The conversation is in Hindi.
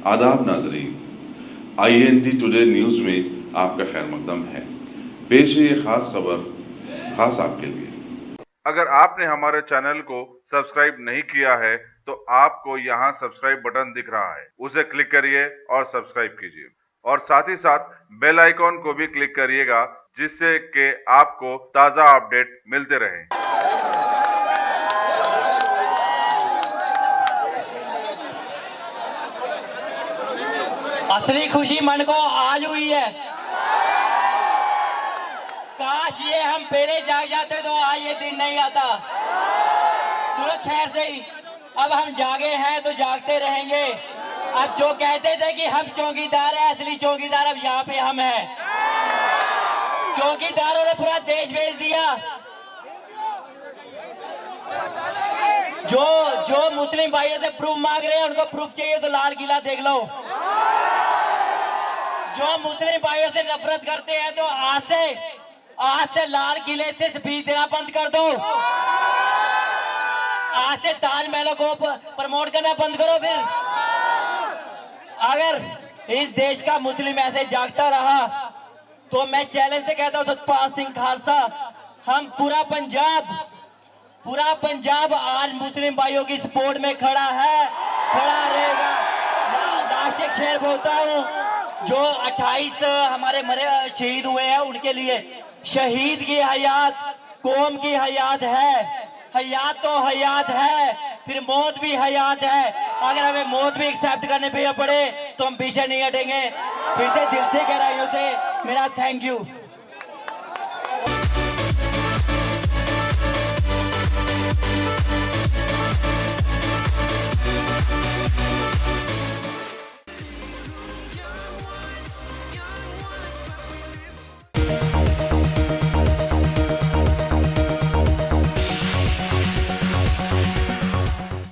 आदाब नाजरीन, INT टुडे न्यूज़ में आपका खैर मकदम है। पेश है ये खास खबर खास आपके लिए। अगर आपने हमारे चैनल को सब्सक्राइब नहीं किया है तो आपको यहाँ सब्सक्राइब बटन दिख रहा है, उसे क्लिक करिए और सब्सक्राइब कीजिए और साथ ही साथ बेल आइकॉन को भी क्लिक करिएगा, जिससे कि आपको ताज़ा अपडेट मिलते रहें। असली खुशी मन को आज हुई है। काश ये हम पहले जाग जाते तो आज ये दिन नहीं आता। चलो खैर से ही, अब हम जागे हैं तो जागते रहेंगे। अब जो कहते थे कि हम चौकीदार हैं, असली चौकीदार अब यहाँ पे हम हैं। चौकीदारों ने पूरा देश भेज दिया। जो मुस्लिम भाइयों से प्रूफ मांग रहे हैं, उनको प्रूफ चाहिए तो लाल किला देख लो। जो मुस्लिम भाइयों से नफरत करते हैं तो आज से लाल किले से स्पीच देना बंद कर दो। आज से ताजमहलों को प्रमोट करना बंद करो। फिर अगर इस देश का मुस्लिम ऐसे जागता रहा तो मैं चैलेंज से कहता हूं, सतपाल सिंह खालसा, हम पूरा पंजाब आज मुस्लिम भाइयों की सपोर्ट में खड़ा है, खड़ा रहेगा। लास्ट एक शेर बोलता हूं, जो 28 हमारे शहीद हुए हैं, उनके लिए शहीद की हयात कौम की हयात है। हयात तो हयात है, फिर मौत भी हयात है। अगर हमें मौत भी एक्सेप्ट करने पे पड़े तो हम पीछे नहीं हटेंगे। फिर से दिल से गहराइयों से मेरा थैंक यू।